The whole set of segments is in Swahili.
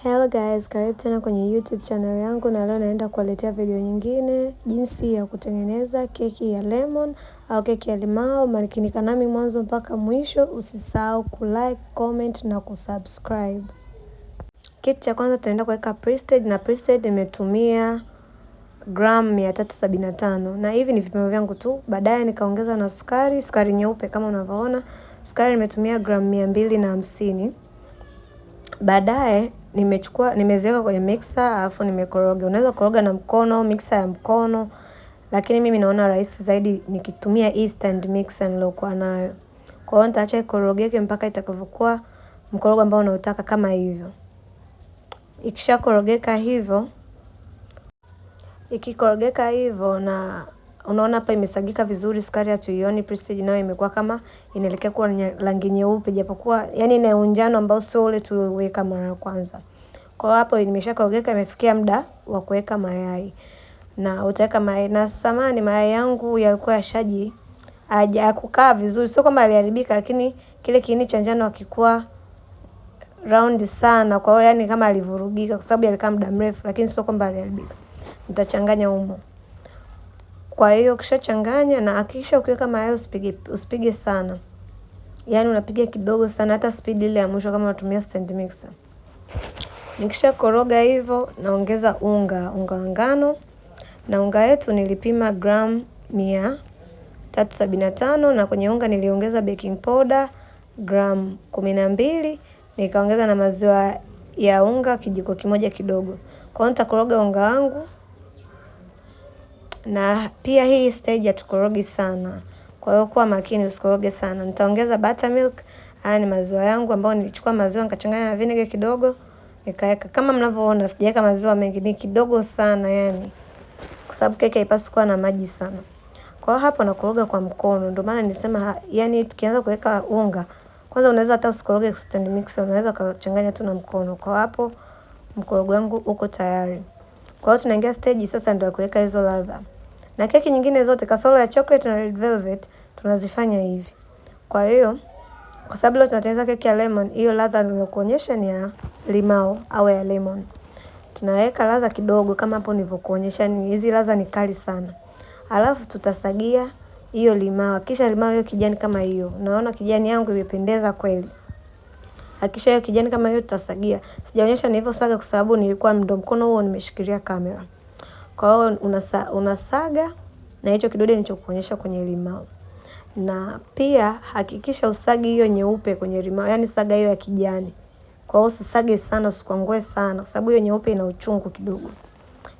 Hello guys, karibu tena kwenye YouTube channel yangu, na leo naenda kuwaletea video nyingine jinsi ya kutengeneza keki ya lemon au keki ya limao. Makinika nami mwanzo mpaka mwisho, usisahau kulike, comment na kusubscribe. Kitu cha kwanza tutaenda kuweka pre-stage, na pre-stage nimetumia gram 375 na hivi ni vipimo vyangu tu. Baadaye nikaongeza na sukari nyeupe kama unavyoona. Sukari nimetumia gram 250. Baadaye nimeziweka kwenye mixer alafu nimekoroga. Unaweza koroga na mkono, mixer ya mkono, lakini mimi naona rahisi zaidi nikitumia instant mixer nilokuwa nayo. Kwa hiyo nitaacha ikorogeke mpaka itakavyokuwa mkorogo ambao unaotaka kama hivyo. Ikishakorogeka hivyo na unaona hapa imesagika vizuri, sukari hatuioni, prestige nayo imekuwa kama inaelekea kuwa rangi nyeupe, japokuwa yani ina unjano ambao sio ule tulioweka mara ya kwanza. Kwa hapo imeshakorogeka, imefikia muda wa kuweka mayai. Na utaweka mayai, na samani mayai yangu yalikuwa yashaji hajakukaa vizuri, sio kwamba aliharibika, lakini kile kiini cha njano hakikuwa round sana, kwa hiyo yani kama alivurugika kwa sababu yalikaa muda mrefu, lakini sio kwamba aliharibika. Nitachanganya humo. Kwa hiyo ukishachanganya, na hakikisha ukiweka mayai usipige sana. Yaani unapiga kidogo sana, hata speed ile ya mwisho kama unatumia stand mixer. Nikisha koroga hivyo, naongeza unga wa ngano. Na unga yetu nilipima gram 375, na kwenye unga niliongeza baking powder gram 12, nikaongeza na maziwa ya unga kijiko kimoja kidogo. Kwa hiyo nitakoroga unga wangu. Na pia hii stage hatukorogi sana, kwa hiyo kuwa makini usikoroge sana. Nitaongeza buttermilk. Haya ni maziwa yangu ambayo nilichukua maziwa nikachanganya na vinegar kidogo nikaweka. Kama mnavyoona sijaweka maziwa mengi, ni kidogo sana yani, kwa sababu keki haipaswi kuwa na maji sana. Kwa hiyo hapo nakoroga kwa mkono. Ndio maana nilisema yani tukianza kuweka unga, kwanza unaweza hata usikoroge stand mixer, unaweza kuchanganya tu na mkono. Kwa hapo mkorogo wangu uko tayari. Kwa hiyo tunaingia stage sasa ndio kuweka hizo ladha. Na keki nyingine zote kasoro ya chocolate na red velvet tunazifanya hivi. Kwa hiyo kwa sababu leo tunatengeneza keki ya lemon, hiyo ladha niliyokuonyesha ni ya limao au ya lemon. Tunaweka ladha kidogo kama hapo nilivyokuonyesha, ni hizi ladha ni kali sana. Alafu tutasagia hiyo limao. Kisha limao hiyo kijani kama hiyo. Unaona kijani yangu imependeza kweli. Hakisha hiyo kijani kama hiyo tutasagia. Sijaonyesha nilivyosaga kwa sababu nilikuwa ndo mkono huo nimeshikilia kamera. Kwa hiyo unasaga na hicho kidude nilichokuonyesha kwenye limao. Na pia hakikisha usagi hiyo nyeupe kwenye limao, yani saga hiyo ya kijani. Kwa hiyo usisage sana, usikwangue sana kwa sababu hiyo nyeupe ina uchungu kidogo.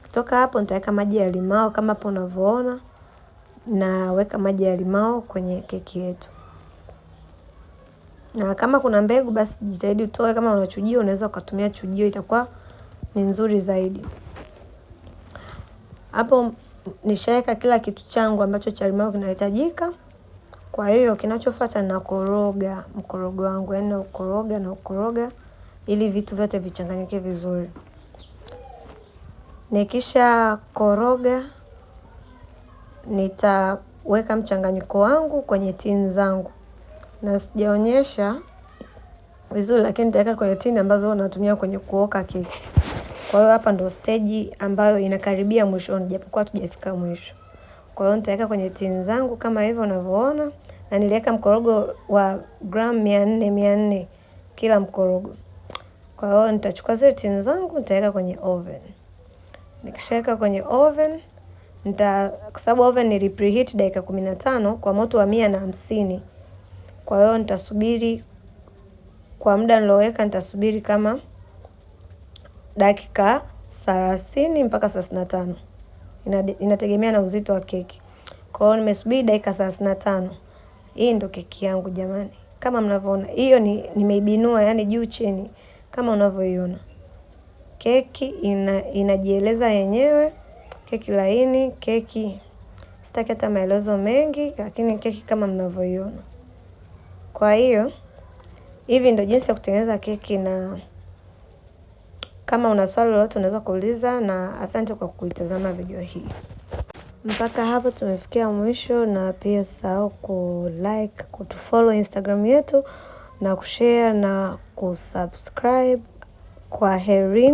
Kutoka hapo nitaweka maji ya limao kama hapo unavyoona. Na weka maji ya limao kwenye keki yetu. Na kama kuna mbegu basi jitahidi utoe, kama una chujio unaweza ukatumia chujio, itakuwa ni nzuri zaidi. Hapo nishaweka kila kitu changu ambacho cha limao kinahitajika. Kwa hiyo kinachofuata na koroga mkorogo wangu, yani ukoroga ili vitu vyote vichanganyike vizuri. Nikisha koroga nitaweka mchanganyiko wangu kwenye tini zangu. Na sijaonyesha vizuri, lakini nitaweka kwenye tini ambazo natumia kwenye kuoka keki. Kwa hiyo hapa ndo stage ambayo inakaribia mwishoni, japokuwa hatujafika mwisho. Kwa hiyo nitaweka kwenye tini zangu kama hivyo unavyoona, na niliweka mkorogo wa gram 400 kila mkorogo. Kwa hiyo nitachukua zile tini zangu nitaweka kwenye oven. Nikishaweka kwenye oven, kwa sababu oven ni preheat dakika 15 kwa moto wa 150. Kwa hiyo nitasubiri kwa muda niloweka, nitasubiri kama dakika 30 mpaka 35. Inategemea na uzito wa keki. Kwa hiyo nimesubiri dakika 35. Hii ndo keki yangu jamani. Kama mnavyoona, hiyo nimeibinua yani juu chini kama unavyoiona. Keki inajieleza yenyewe, keki laini, keki sitaki hata maelezo mengi, lakini keki kama mnavyoiona. Kwa hiyo hivi ndo jinsi ya kutengeneza keki, na kama una swali lolote unaweza kuuliza, na asante kwa kuitazama video hii. Mpaka hapo tumefikia mwisho, na pia usisahau kulike, kutufollow Instagram yetu, na kushare na kusubscribe. Kwaherini.